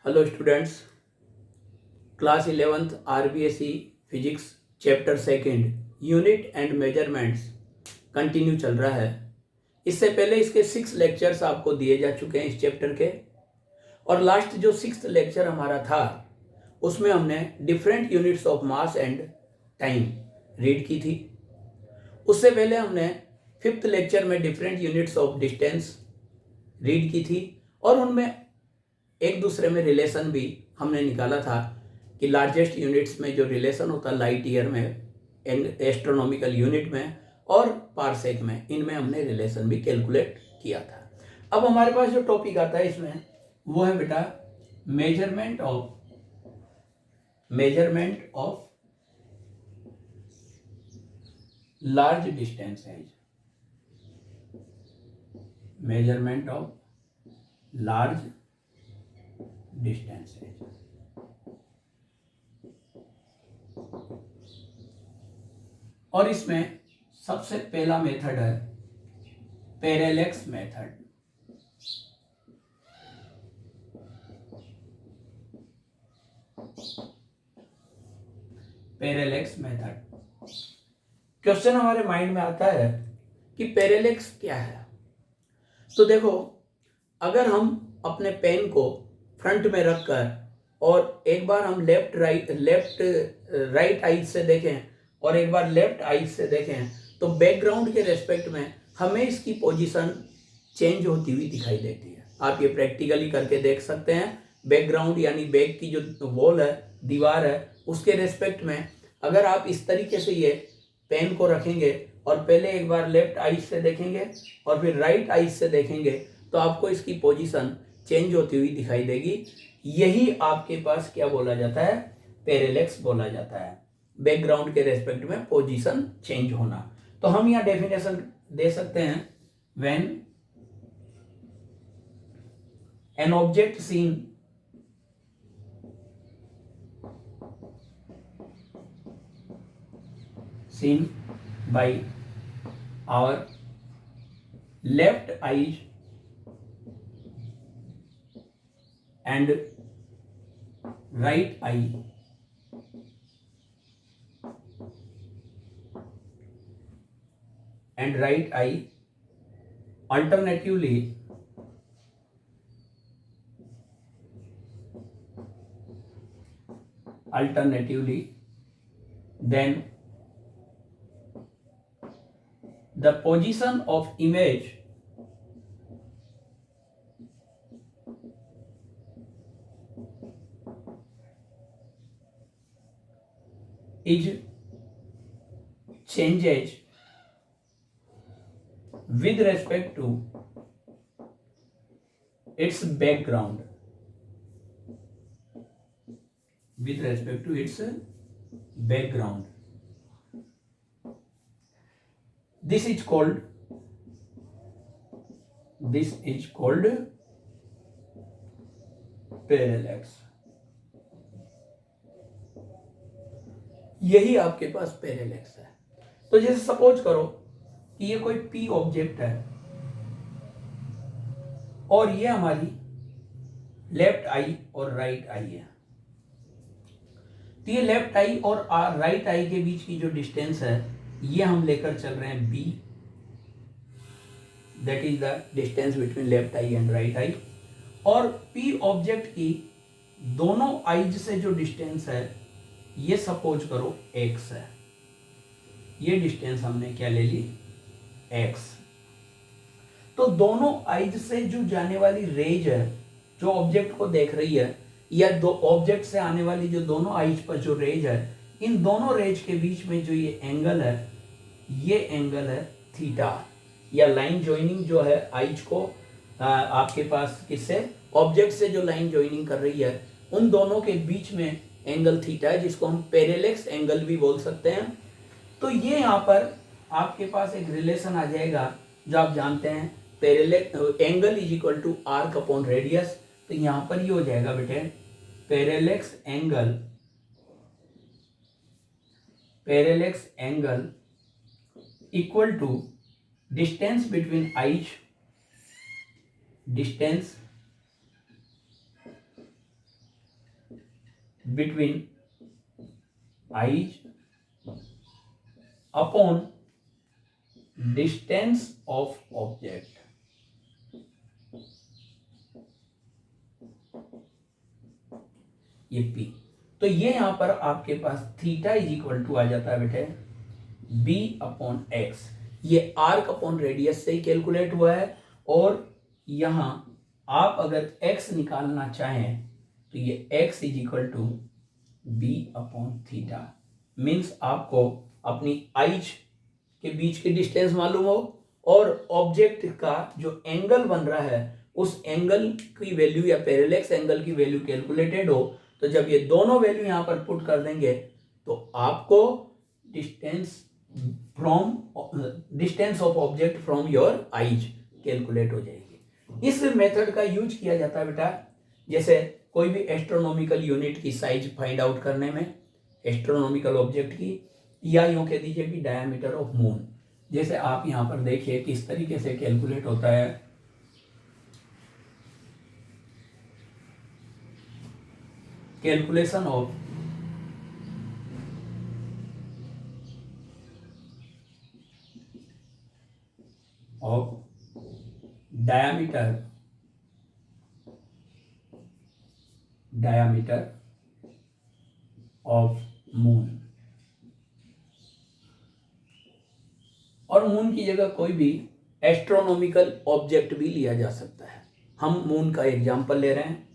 Hello students, class 11th RBSE physics chapter second unit and measurements continue चल रहा है। इससे पहले इसके 6 लेक्चर्स आपको दिए जा चुके हैं इस चैप्टर के, और लास्ट जो 6th लेक्चर हमारा था उसमें हमने different units of mass and time read की थी। उससे पहले हमने 5th लेक्चर में different units of distance read की थी, और उनमें एक दूसरे में रिलेशन भी हमने निकाला था कि लार्जेस्ट यूनिट्स में जो रिलेशन होता है लाइट ईयर में, एस्ट्रोनॉमिकल यूनिट में और पारसेक में, इनमें हमने रिलेशन भी कैलकुलेट किया था। अब हमारे पास जो टॉपिक आता है इसमें वो है बेटा मेजरमेंट ऑफ लार्ज डिस्टेंस है। मेजरमेंट ऑफ लार्ज डिस्टेंस है। और इसमें सबसे पहला मेथड है parallax method. Parallax method question हमारे माइंड में आता है कि पैरेलेक्स क्या है। तो देखो, अगर हम अपने पेन को फ्रंट में रखकर और एक बार हम लेफ्ट राइट आई से देखें और एक बार लेफ्ट आई से देखें तो बैकग्राउंड के रेस्पेक्ट में हमें इसकी पोजीशन चेंज होती हुई दिखाई देती है। आप ये प्रैक्टिकली करके देख सकते हैं। बैकग्राउंड यानी बैक की जो वॉल है, दीवार है, उसके रेस्पेक्ट में अगर आप इस तरीके से ये पेन को रखेंगे और पहले एक बार लेफ्ट आई से देखेंगे और फिर राइट आई से देखेंगे तो आपको इसकी पोजीशन चेंज होती हुई दिखाई देगी। यही आपके पास क्या बोला जाता है? पैरेलेक्स बोला जाता है। बैकग्राउंड के रेस्पेक्ट में पोजीशन चेंज होना। तो हम यहाँ डेफिनेशन दे सकते हैं, when an object seen by our left eye and right eye alternatively then the position of image is changes with respect to its background. With respect to its background. This is called parallax. यही आपके पास parallax है। तो जैसे suppose करो कि ये कोई P object है और ये हमारी लेफ्ट आई और राइट आई है। तो ये लेफ्ट आई और राइट आई के बीच की जो डिस्टेंस है ये हम लेकर चल रहे हैं b, that is the distance between left I and right I. और p ऑब्जेक्ट की दोनों आईज से जो डिस्टेंस है ये सपोज करो x है। ये डिस्टेंस हमने क्या ले ली? x। तो दोनों आईज से जो जाने वाली रेज है जो ऑब्जेक्ट को देख रही है, या दो ऑब्जेक्ट से आने वाली जो दोनों आईज पर जो रेज है, इन दोनों रेज के बीच में जो ये एंगल है, ये एंगल है थीटा। या लाइन जॉइनिंग जो है आईज को आपके पास किससे? ऑब्जेक्ट से जो लाइन जॉइनिंग कर रही है, उन दोनों के बीच में एंगल थीटा है, जिसको हम पैरेलेक्स एंगल भी बोल सकते हैं। तो ये यहाँ पर आपके पास एक रिलेशन आ जाएगा जो आप जानते हैं, parallax angle is equal to arc upon radius. तो यहाँ पर ये हो जाएगा बेटे parallax angle equal to distance between eyes, distance between eyes upon distance of object. ये P, तो ये यहां पर आपके पास थीटा इज इक्वल टू आ जाता है बेटे B अपॉन एक्स। ये आर्क अपॉन रेडियस से ही कैलकुलेट हुआ है, और यहां आप अगर x निकालना चाहें तो ये x is equal to B upon theta. Means आपको अपनी आइज के बीच की डिस्टेंस मालूम हो और ऑब्जेक्ट का जो एंगल बन रहा है उस एंगल की वैल्यू या पैरेलक्स एंगल की वैल्यू कैलकुलेटेड हो, तो जब ये दोनों वैल्यू यहां पर पुट कर देंगे तो आपको distance of object from your eyes calculate हो जाएगी। इस मेथड का यूज किया जाता है बेटा जैसे कोई भी एस्ट्रोनॉमिकल यूनिट की साइज फाइंड आउट करने में, एस्ट्रोनॉमिकल ऑब्जेक्ट की, या यूं कह दीजिए कि डायमीटर ऑफ मून। जैसे आप यहां पर देखिए किस तरीके से कैलकुलेट होता है। Calculation of diameter of moon, और मून की जगह कोई भी एस्ट्रोनॉमिकल ऑब्जेक्ट भी लिया जा सकता है। हम मून का एग्जांपल ले रहे हैं,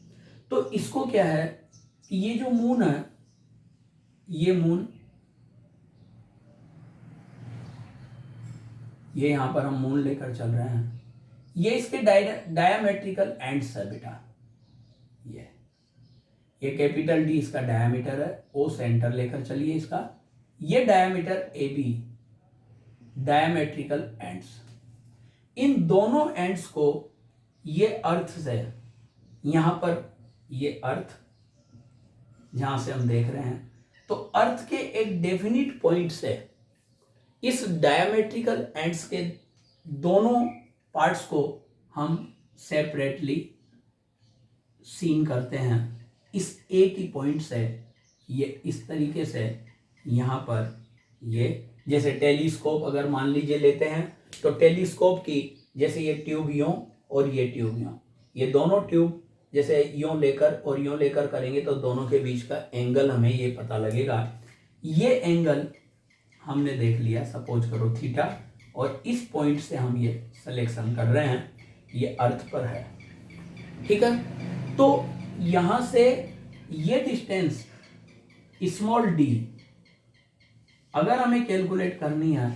तो इसको क्या है कि ये जो मून है, ये मून, ये यहां पर हम मून लेकर चल रहे हैं, ये इसके डायमेट्रिकल एंड्स है बेटा। ये कैपिटल डी इसका डायमीटर है, ओ सेंटर लेकर चलिए इसका, ये diameter A B, diametrical ends. इन दोनों एंड्स को ये अर्थ से, यहां पर ये अर्थ जहां से हम देख रहे हैं, तो अर्थ के एक डेफिनिट पॉइंट से इस डायमेट्रिकल एंड्स के दोनों पार्ट्स को हम सेपरेटली सीन करते हैं। इस ए की पॉइंट से ये इस तरीके से यहाँ पर ये, जैसे टेलीस्कोप अगर मान लीजिए लेते हैं, तो टेलीस्कोप की जैसे ये ट्यूब यूं और ये ट्यूब यूं, ये दोनों ट्यूब जैसे यूं लेकर और यूं लेकर करेंगे तो दोनों के बीच का एंगल हमें ये पता लगेगा। ये एंगल हमने देख लिया, सपोज करो थीटा, और इस पॉइंट से हम ये सिलेक्शन कर रहे हैं, ये अर्थ पर है, ठीक है। तो यहां से ये डिस्टेंस स्मॉल डी अगर हमें कैलकुलेट करनी है,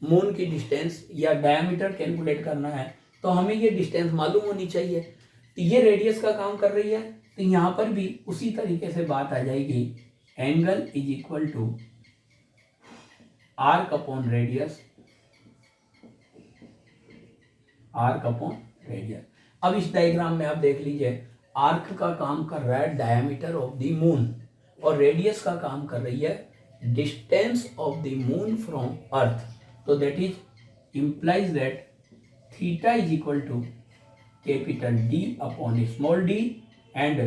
मून की डिस्टेंस या डायमीटर कैलकुलेट करना है, तो हमें ये डिस्टेंस मालूम होनी चाहिए। तो ये रेडियस का काम कर रही है, तो यहां पर भी उसी तरीके से बात आ जाएगी, angle is equal to arc upon radius, arc upon radius. अब इस डायग्राम में आप देख लीजिए, आर्क का काम कर रहा है डायमीटर ऑफ द मून, और रेडियस का काम कर रही है distance of the moon from earth. तो that is implies that theta is equal to capital D upon small d, and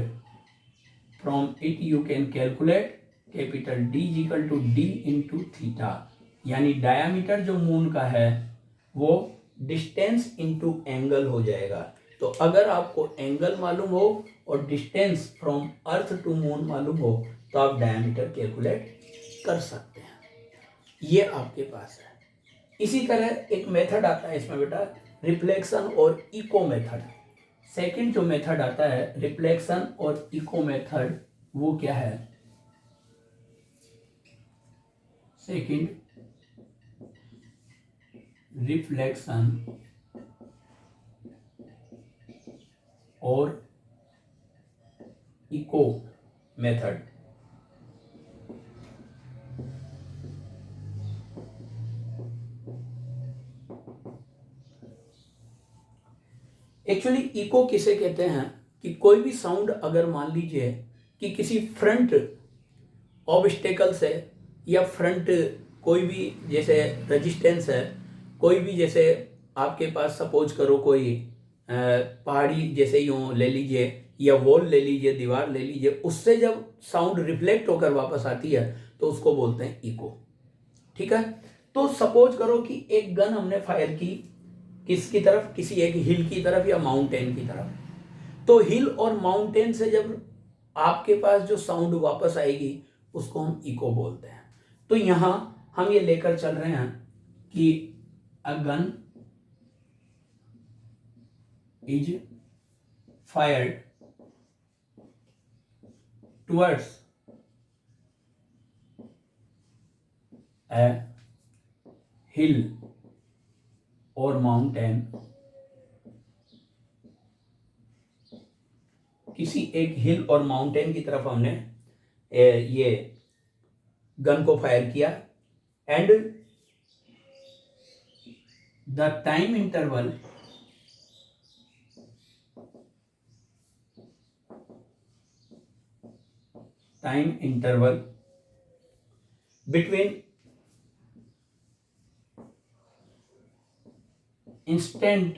from it you can calculate capital D is equal to D into theta। यानी diameter जो moon का है वो distance into angle हो जाएगा। तो अगर आपको एंगल मालूम हो और distance from earth to moon मालूम हो, तो आप डायमीटर कैलकुलेट कर सकते हैं। ये आपके पास है। इसी तरह एक मेथड आता है इसमें बेटा, रिफ्लेक्शन और इको मेथड। सेकंड जो मेथड आता है रिफ्लेक्शन और इको मेथड, वो क्या है? सेकंड रिफ्लेक्शन और इको मेथड। एक्चुअली इको किसे कहते हैं कि कोई भी साउंड अगर मान लीजिए कि किसी फ्रंट ऑब्स्टेकल से या फ्रंट कोई भी जैसे रेजिस्टेंस है, कोई भी जैसे आपके पास सपोज करो कोई पहाड़ी जैसे यूँ ले लीजिए, या वॉल ले लीजिए, दीवार ले लीजिए, उससे जब साउंड रिफ्लेक्ट होकर वापस आती है तो उसको बोलते हैं इको। ठीक है, तो सपोज करो कि एक गन हमने फायर की किसकी तरफ, किसी एक हिल की तरफ या माउंटेन की तरफ, तो हिल और माउंटेन से जब आपके पास जो साउंड वापस आएगी उसको हम इको बोलते हैं। तो यहां हम ये लेकर चल रहे हैं कि a gun is fired towards a hill or mountain, किसी एक हिल और माउंटेन की तरफ हमने ये गन को फायर किया, and the time interval between instant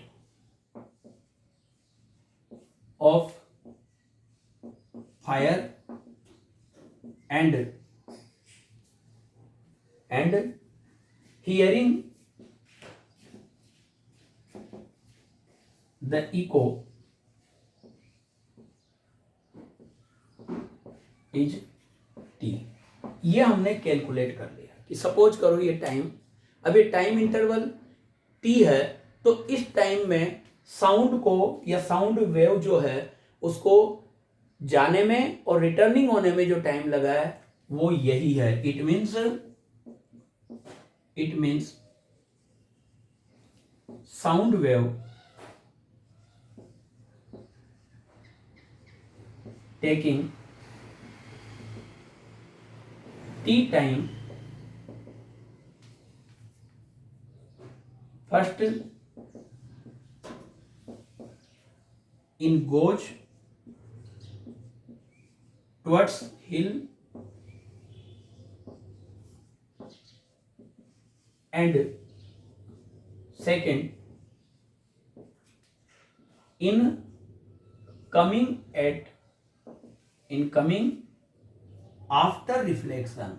of fire and hearing the echo is t। ये हमने कैलकुलेट कर लिया कि सपोज करो ये टाइम, अब ये टाइम इंटरवल t है, तो इस टाइम में साउंड को या साउंड वेव जो है उसको जाने में और रिटर्निंग होने में जो टाइम लगा है वो यही है। It means sound wave taking t time first in goes towards hill and second in coming after reflection,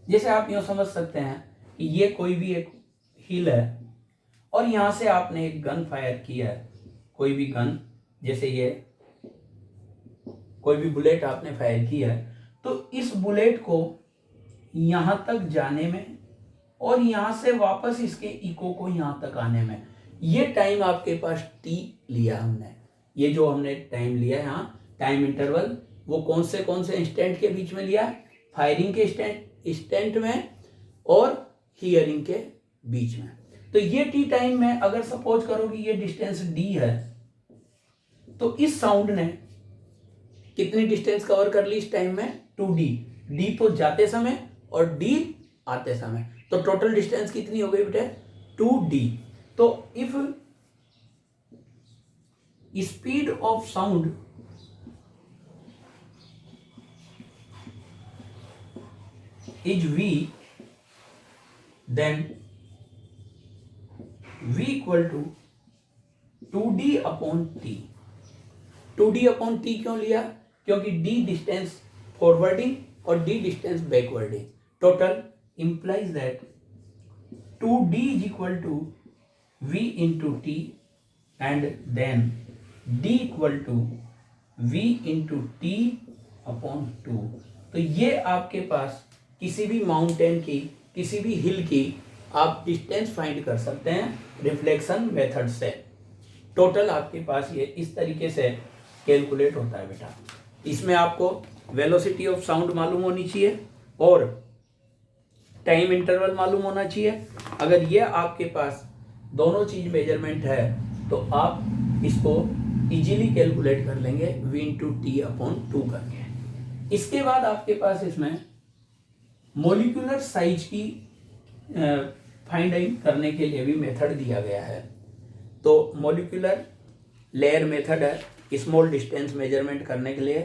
जैसे आप यूं समझ सकते हैं कि ये कोई भी एक हिल है और यहां से आपने एक गन फायर किया है, कोई भी गन, जैसे ये कोई भी बुलेट आपने फायर किया है, तो इस बुलेट को यहां तक जाने में और यहां से वापस इसके इको को यहां तक आने में ये टाइम आपके पास टी लिया हमने। ये जो हमने टाइम लिया है यहाँ टाइम इंटरवल, वो कौन से इंस्टेंट के बीच में लिया, फायरिंग के इंस्टेंट में और हियरिंग के बीच में। तो ये टी टाइम में अगर सपोज करो कि ये डिस्टेंस डी है, तो इस साउंड ने कितनी डिस्टेंस कवर कर ली इस टाइम में, 2d, डी तो जाते समय और डी आते समय, तो टोटल डिस्टेंस कितनी हो गई बेटे, 2d। तो if speed of sound is v, then v equal to 2d upon t। 2d upon t क्यों लिया, क्योंकि d डिस्टेंस फॉरवर्डिंग और d distance backwarding, total implies that 2d is equal to v into t and then d equal to v into t upon 2। तो ये आपके पास किसी भी mountain की, किसी भी हिल की आप डिस्टेंस फाइंड कर सकते हैं रिफ्लेक्शन मेथड से। टोटल आपके पास ये इस तरीके से कैलकुलेट होता है बेटा। इसमें आपको वेलोसिटी ऑफ साउंड मालूम होनी चाहिए और टाइम इंटरवल मालूम होना चाहिए। अगर ये आपके पास दोनों चीज मेजरमेंट है तो आप इसको इजीली कैलकुलेट कर लेंगे v इंटू टी अपॉन 2 करके। इसके बाद आपके पास इसमें मोलिकुलर साइज की फाइंड आउट करने के लिए भी मेथड दिया गया है। तो मोलिकुलर लेयर मेथड है स्मॉल डिस्टेंस मेजरमेंट करने के लिए।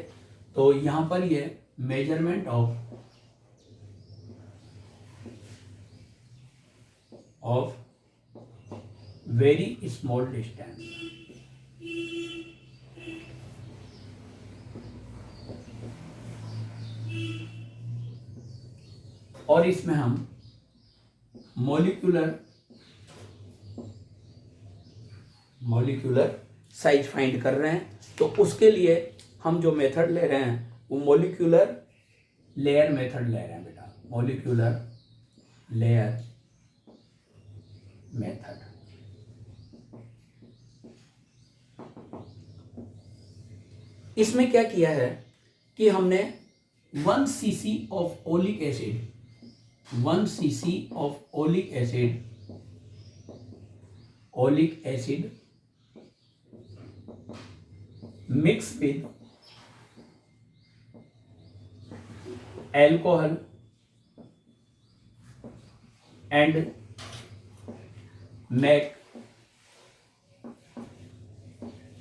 तो यहाँ पर ये measurement of of very small distance. और इसमें हम मॉलिक्यूलर साइज फाइंड कर रहे हैं, तो उसके लिए हम जो मेथड ले रहे हैं वो मॉलिक्यूलर लेयर मेथड ले रहे हैं बेटा, मॉलिक्यूलर लेयर मेथड। इसमें क्या किया है कि हमने 1 cc of oleic acid mix with alcohol and make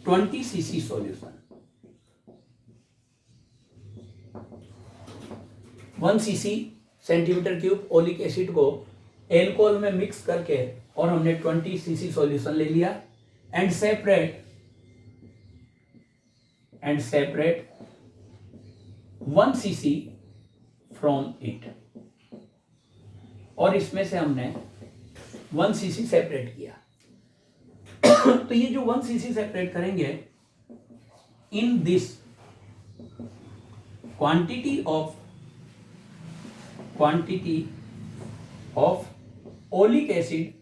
20 cc solution. 1 cc centimetre cube oleic acid को एल्कोहल में मिक्स करके और हमने 20 cc सॉल्यूशन ले लिया and separate 1 cc from it. और इसमें से हमने 1 cc सेपरेट किया। तो ये जो 1 cc सेपरेट करेंगे, in this quantity of oleic acid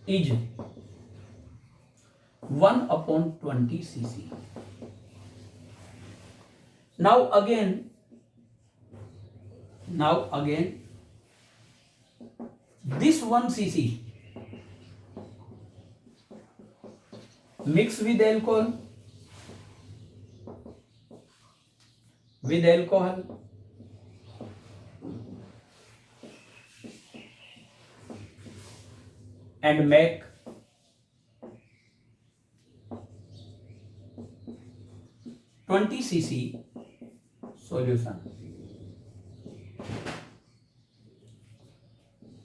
is 1/20 cc. Now again this 1 cc mix with alcohol and make 20 cc solution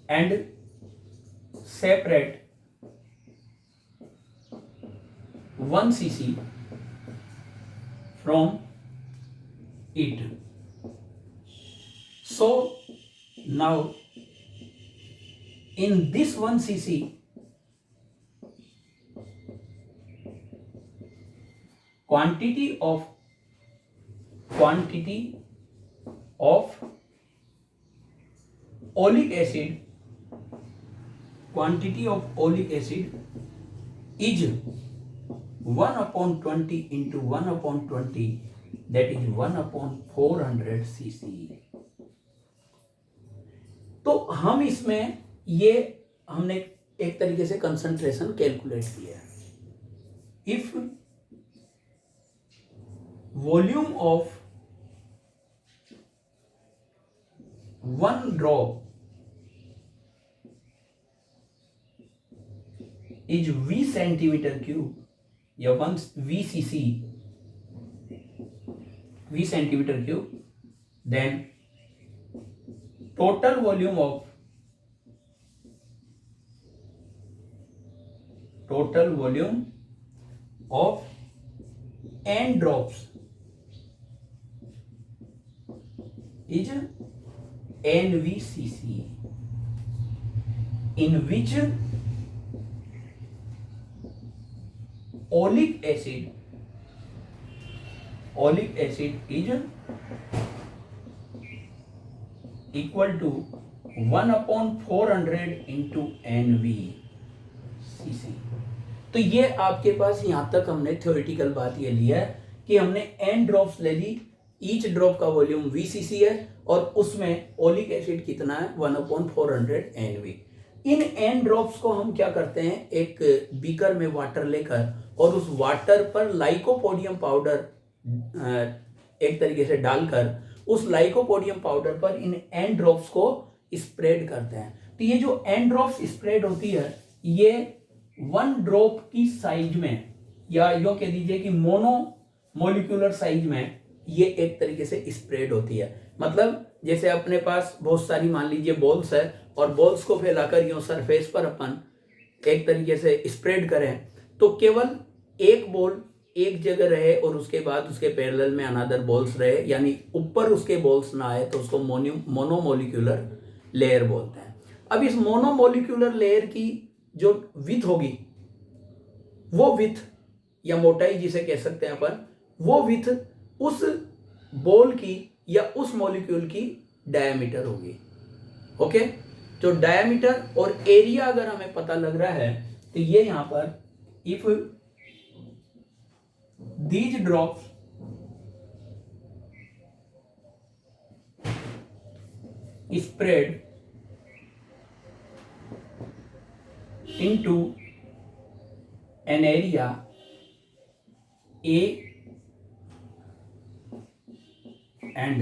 and separate 1 cc from it. So now in this 1 cc quantity of oleic acid is 1/20 into 1/20, that is 1/400 cc. तो हम इसमें ये हमने एक तरीके से concentration calculate किया है। If volume of 1 drop is V centimeter cube या 1 VCC V centimeter cube, then total volume of n drops is NVCC, in which oleic acid is equal to 1/400 into NVCC. तो ये आपके पास यहाँ तक हमने theoretical बात ये ली है कि हमने n ड्रॉप्स ले ली, ईच ड्रॉप का वॉल्यूम VCC है और उसमें ओलिक एसिड कितना है 1/400 NV। इन n ड्रॉप्स को हम क्या करते हैं, एक बीकर में वाटर लेकर और उस वाटर पर लाइकोपोडियम पाउडर एक तरीके से डालकर उस लाइकोपोडियम पाउडर पर इन n ड्रॉप्स को स्प्रेड करते हैं। तो ये जो n ड्रॉप्स स्प्रेड होती है ये 1 ड्रॉप की साइज में या यो कह दीजिए कि मोनो मोलिकुलर साइज में ये एक तरीके से स्प्रेड होती है। मतलब जैसे अपने पास बहुत सारी मान लीजिए बॉल्स है और बॉल्स को फैलाकर यूं सरफेस पर अपन एक तरीके से स्प्रेड करें तो केवल एक बॉल एक जगह रहे और उसके बाद उसके पैरेलल में अनदर बॉल्स रहे, यानी ऊपर उसके बॉल्स ना आए, तो उसको मोनोमोलिक्यूलर लेयर बोलते हैं। अब इस मोनोमोलिक्यूलर लेयर की जो विथ होगी, वो विथ या मोटाई जिसे कह सकते हैं अपन, वो विथ उस बॉल की या उस मॉलिक्यूल की डायमीटर होगी। ओके, तो डायमीटर और एरिया अगर हमें पता लग रहा है तो ये यहां पर if these drops spread into an area A and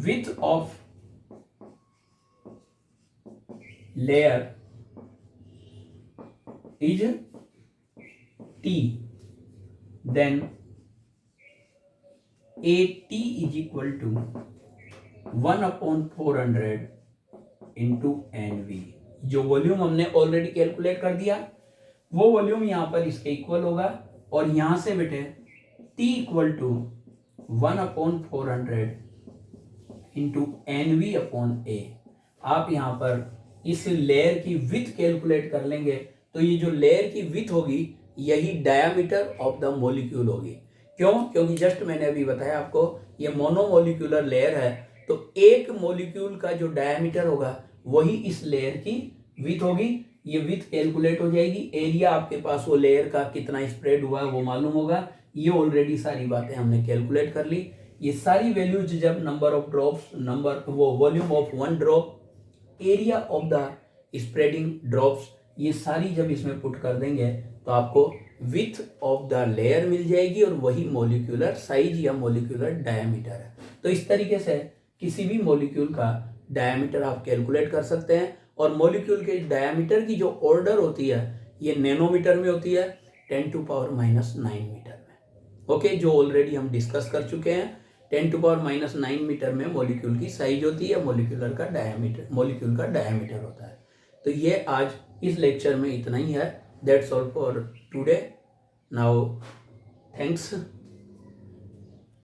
width of layer is T, then AT is equal to 1/400 into NV। जो वॉल्यूम हमने ऑलरेडी कैलकुलेट कर दिया, वो वॉल्यूम यहां पर इसके इक्वल होगा, और यहां से बेटे T equal to 1/400 into NV/A। आप यहां पर इस लेयर की विथ कैलकुलेट कर लेंगे तो ये जो लेयर की विथ होगी यही डायमीटर ऑफ द मॉलिक्यूल होगी। क्यों? क्योंकि जस्ट मैंने अभी बताया आपको ये मोनोमोलिक्यूलर लेयर है, तो एक मॉलिक्यूल का जो डायमीटर होगा वही इस लेयर की विथ होगी। ये विथ कैलकुलेट हो जाएगी, एरिया आपके पास वो लेयर का कितना स्प्रेड हुआ है वो मालूम होगा। ये ऑलरेडी सारी बातें हमने कैलकुलेट कर ली। ये सारी वैल्यूज जब नंबर ऑफ ड्रॉप्स, नंबर वो volume of one drop, area of the spreading drops, ये सारी जब इसमें पुट कर देंगे तो आपको विथ ऑफ द लेयर मिल जाएगी और वही मॉलिक्यूलर साइज या मॉलिक्यूलर डायमीटर है। तो इस तरीके से किसी भी मॉलिक्यूल का डायमीटर आप कैलकुलेट कर सकते हैं। और मॉलिक्यूल के डायमीटर की जो ऑर्डर होती है ये नैनोमीटर में होती है, 10⁻⁹ मीटर में। ओके, जो ऑलरेडी हम डिस्कस कर चुके हैं। 10⁻⁹ मीटर में मॉलिक्यूल की साइज होती है, मॉलिक्यूल का डायमीटर होता है। तो ये आज इस लेक्चर में इतना ही है। That's all for today. Now thanks.